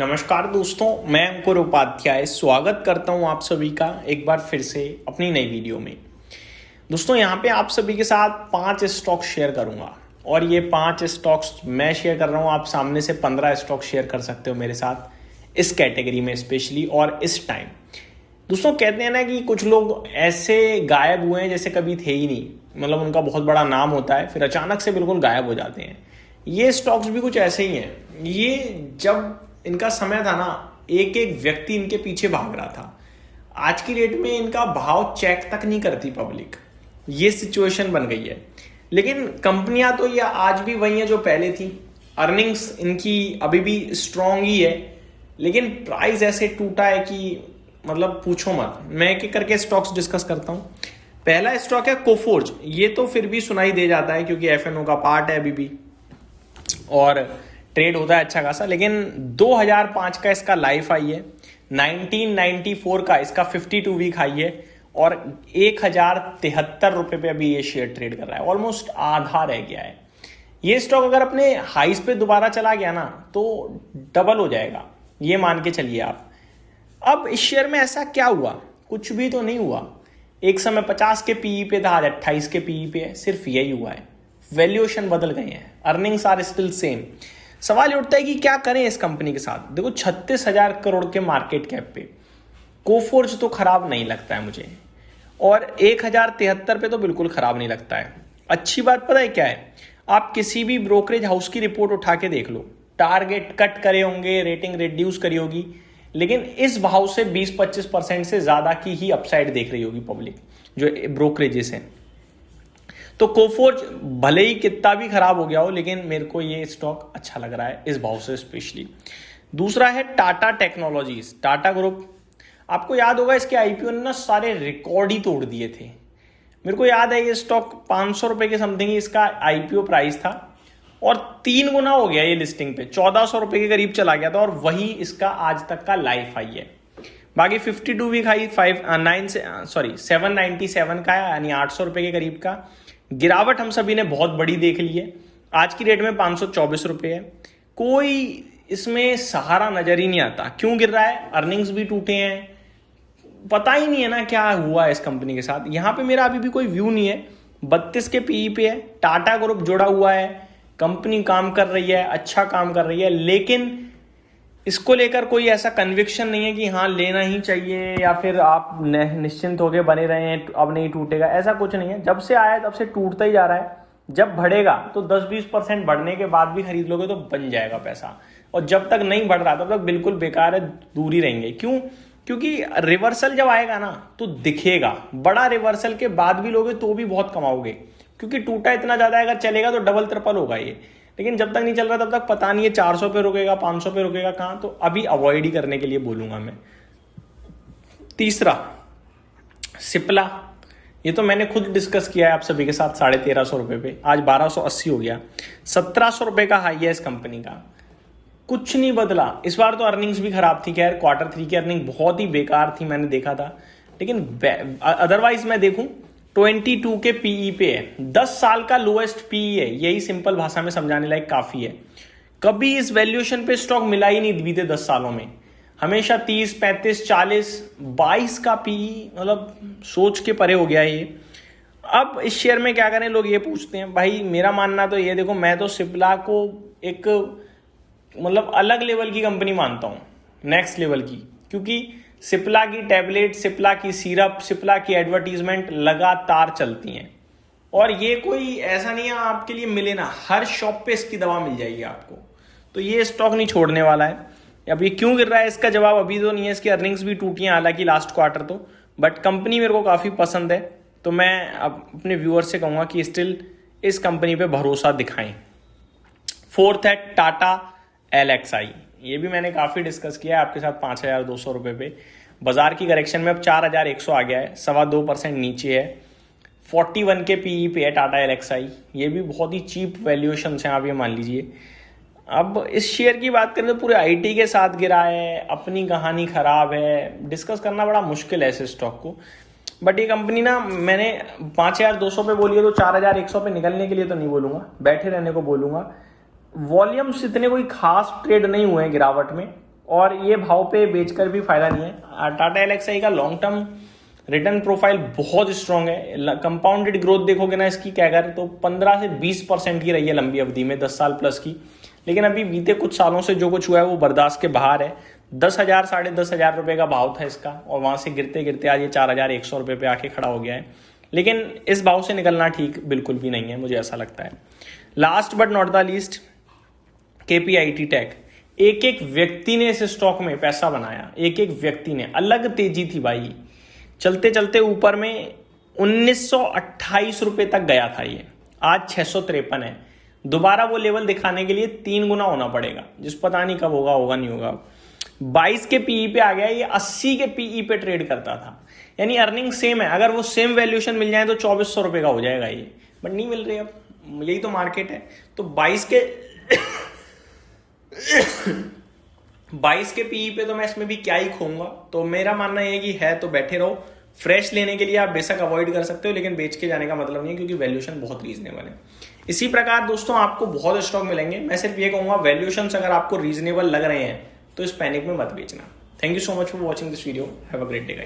नमस्कार दोस्तों, मैं अंकुर उपाध्याय स्वागत करता हूं आप सभी का एक बार फिर से अपनी नई वीडियो में। दोस्तों, यहां पे आप सभी के साथ 5 स्टॉक शेयर करूंगा और ये 5 स्टॉक्स मैं शेयर कर रहा हूं। आप सामने से 15 स्टॉक शेयर कर सकते हो मेरे साथ इस कैटेगरी में स्पेशली और इस टाइम। दोस्तों, कहते हैं ना कि कुछ लोग ऐसे गायब हुए हैं जैसे कभी थे ही नहीं, मतलब उनका बहुत बड़ा नाम होता है फिर अचानक से बिल्कुल गायब हो जाते हैं। ये स्टॉक्स भी कुछ ऐसे ही हैं। ये जब इनका समय था ना, एक एक व्यक्ति इनके पीछे भाग रहा था। आज की डेट में इनका भाव चेक तक नहीं करती पब्लिक, ये सिचुएशन बन गई है। लेकिन कंपनियां तो ये आज भी वही है जो पहले थी। अर्निंग्स इनकी अभी भी स्ट्रांग ही है, लेकिन प्राइस ऐसे टूटा है कि मतलब पूछो मत। मैं एक एक करके स्टॉक्स डिस्कस करता हूं। पहला स्टॉक है कोफोर्ज। ये तो फिर भी सुनाई दे जाता है क्योंकि एफएनओ का पार्ट है अभी भी और ट्रेड होता है अच्छा खासा। लेकिन 2005 का इसका लाइफ हाई है, 1994 का इसका 52 वीक हाई है और 1073 रुपए पे अभी ये शेयर ट्रेड कर रहा है। ऑलमोस्ट आधा रह गया है। ये स्टॉक अगर अपने हाइस पे दोबारा चला गया ना तो डबल हो जाएगा, ये मान के चलिए आप। अब इस शेयर में ऐसा क्या हुआ? कुछ भी तो नहीं हुआ। एक समय 50 के पीई पे था, आज 28 के पीई पे है। सिर्फ यही हुआ है, वैल्यूएशन बदल गए हैं, अर्निंग्स आर स्टिल सेम। सवाल उठता है कि क्या करें इस कंपनी के साथ। देखो, 36,000 करोड़ के मार्केट कैप पे कोफोर्ज तो खराब नहीं लगता है मुझे, और 1073 पे तो बिल्कुल खराब नहीं लगता है। अच्छी बात पता है क्या है? आप किसी भी ब्रोकरेज हाउस की रिपोर्ट उठा के देख लो, टारगेट कट करे होंगे, रेटिंग रिड्यूस करी होगी, लेकिन इस भाव से 20-25% से ज्यादा की ही अपसाइड देख रही होगी पब्लिक जो ब्रोकरेजेस हैं। तो कोफोर्ज भले ही कितना भी खराब हो गया हो, लेकिन मेरे को ये स्टॉक अच्छा लग रहा है इस भाव से स्पेशली। दूसरा है टाटा टेक्नोलॉजीज, टाटा ग्रुप। आपको याद होगा इसके आईपीओ ने ना सारे रिकॉर्ड ही तोड़ दिए थे। मेरे को याद है ये स्टॉक 500 रुपए के समथिंग इसका आईपीओ प्राइस था और 3 गुना हो गया ये लिस्टिंग पे, 1400 रुपए के करीब चला गया था और वही इसका आज तक का लाइफ हाई है। बाकी 52 वीक हाई 797 का है, यानी 800 रुपए के करीब का। गिरावट हम सभी ने बहुत बड़ी देख ली है, आज की रेट में 524 रुपए है। कोई इसमें सहारा नजर ही नहीं आता। क्यों गिर रहा है? अर्निंग्स भी टूटे हैं, पता ही नहीं है ना क्या हुआ है इस कंपनी के साथ। यहां पे मेरा अभी भी कोई व्यू नहीं है। 32 के पीई पे है, टाटा ग्रुप जुड़ा हुआ है, कंपनी काम कर रही है, अच्छा काम कर रही है, लेकिन इसको लेकर कोई ऐसा कन्विक्शन नहीं है कि हाँ लेना ही चाहिए या फिर आप निश्चिंत होकर बने रहे हैं अब नहीं टूटेगा। ऐसा कुछ नहीं है। जब से आया तब से टूटता ही जा रहा है। जब बढ़ेगा तो 10-20% बढ़ने के बाद भी खरीद लोगे तो बन जाएगा पैसा, और जब तक नहीं बढ़ रहा तब तक बिल्कुल बेकार है, दूर ही रहेंगे। क्यों? क्योंकि रिवर्सल जब आएगा ना तो दिखेगा। बड़ा रिवर्सल के बाद भी लोगे तो भी बहुत कमाओगे, क्योंकि टूटा इतना ज्यादा है, अगर चलेगा तो डबल ट्रिपल होगा ये। लेकिन जब तक नहीं चल रहा तब तक पता नहीं है 400 पे रुकेगा, 500 पे रुकेगा कहां, तो अभी अवॉइड ही करने के लिए बोलूंगा मैं। तीसरा सिप्ला, ये तो मैंने खुद डिस्कस किया है आप सभी के साथ 1350 रुपए पे, आज 1280 हो गया। 1700 रुपए का हाई है इस कंपनी का, कुछ नहीं बदला। इस बार तो अर्निंग्स भी खराब थी, खैर Q3 की अर्निंग बहुत ही बेकार थी, मैंने देखा था। लेकिन अदरवाइज मैं देखूं 22 के पीई पे है, 10 साल का लोएस्ट पीई है। यही सिंपल भाषा में समझाने लायक काफी है। कभी इस वैल्यूएशन पे स्टॉक मिला ही नहीं बीते 10 सालों में, हमेशा 30, 35, 40, 22 का पीई, मतलब सोच के परे हो गया ये। अब इस शेयर में क्या करें लोग ये पूछते हैं। भाई मेरा मानना तो ये, देखो मैं तो सिप्ला को एक मतलब अलग लेवल की कंपनी मानता हूं, नेक्स्ट लेवल की, क्योंकि सिप्ला की टैबलेट, सिप्ला की सिरप, सिप्ला की एडवर्टीजमेंट लगातार चलती हैं और ये कोई ऐसा नहीं है आपके लिए मिले ना, हर शॉप पे इसकी दवा मिल जाएगी आपको। तो ये स्टॉक नहीं छोड़ने वाला है। अब ये क्यों गिर रहा है इसका जवाब अभी तो नहीं है। इसकी अर्निंग्स भी टूटी हैं हालांकि लास्ट क्वार्टर तो, बट कंपनी मेरे को काफी पसंद है, तो मैं अपने व्यूअर से कहूंगा कि स्टिल इस कंपनी पे भरोसा दिखाएं। फोर्थ है टाटा LXI। ये भी मैंने काफी डिस्कस किया है आपके साथ 5200 रुपए पे। बाजार की करेक्शन में अब 4100 आ गया है, 2.25% नीचे है। 41 के पीई पे है टाटा LXI। ये भी बहुत ही चीप वैल्यूएशन है, आप ये मान लीजिए। अब इस शेयर की बात करें तो पूरे आईटी के साथ गिरा है, अपनी कहानी खराब है, डिस्कस करना बड़ा मुश्किल है इस स्टॉक को। बट ये कंपनी ना, मैंने 5200 पे बोली है तो 4100 पे निकलने के लिए तो नहीं बोलूंगा, बैठे रहने को बोलूंगा। वॉल्यूम्स इतने कोई खास ट्रेड नहीं हुए हैं गिरावट में, और ये भाव पे बेचकर भी फायदा नहीं है। टाटा एलएक्सआई का लॉन्ग टर्म रिटर्न प्रोफाइल बहुत स्ट्रांग है। कंपाउंडेड ग्रोथ देखोगे ना इसकी कैगर तो 15 से 20% की रही है लंबी अवधि में, 10 साल प्लस की। लेकिन अभी बीते कुछ सालों से जो कुछ हुआ है वो बर्दाश्त के बाहर है। 10,000 10,500 रुपये का भाव था इसका और वहां से गिरते गिरते आज ये 4,100 रुपये पे आके खड़ा हो गया है। लेकिन इस भाव से निकलना ठीक बिल्कुल भी नहीं है, मुझे ऐसा लगता है। Last but not the least, KPIT tech. एक एक व्यक्ति ने इस स्टॉक में पैसा बनाया, एक एक व्यक्ति ने। अलग तेजी थी भाई, चलते चलते ऊपर में 1928 रुपये तक गया था ये, आज 653 है। दोबारा वो लेवल दिखाने के लिए 3 गुना होना पड़ेगा, जिस पता नहीं कब होगा, होगा नहीं होगा। 22 के पीई पे आ गया, ये 80 के पीई पे ट्रेड करता था। यानी अर्निंग सेम है, अगर वो सेम वैल्यूएशन मिल जाए तो 2400 रुपये का हो जाएगा ये, बट नहीं मिल रही। अब यही तो मार्केट है। तो 22 के पीई पे तो मैं इसमें भी क्या ही खोऊंगा। तो मेरा मानना है कि है तो बैठे रहो। फ्रेश लेने के लिए आप बेशक अवॉइड कर सकते हो, लेकिन बेच के जाने का मतलब नहीं है, क्योंकि वैल्यूएशन बहुत रीजनेबल है। इसी प्रकार दोस्तों आपको बहुत स्टॉक मिलेंगे। मैं सिर्फ ये कहूंगा, वैल्यूएशंस अगर आपको रीजनेबल लग रहे हैं तो इस पैनिक में मत बेचना। Thank you so much for watching this video. Have a great day guys.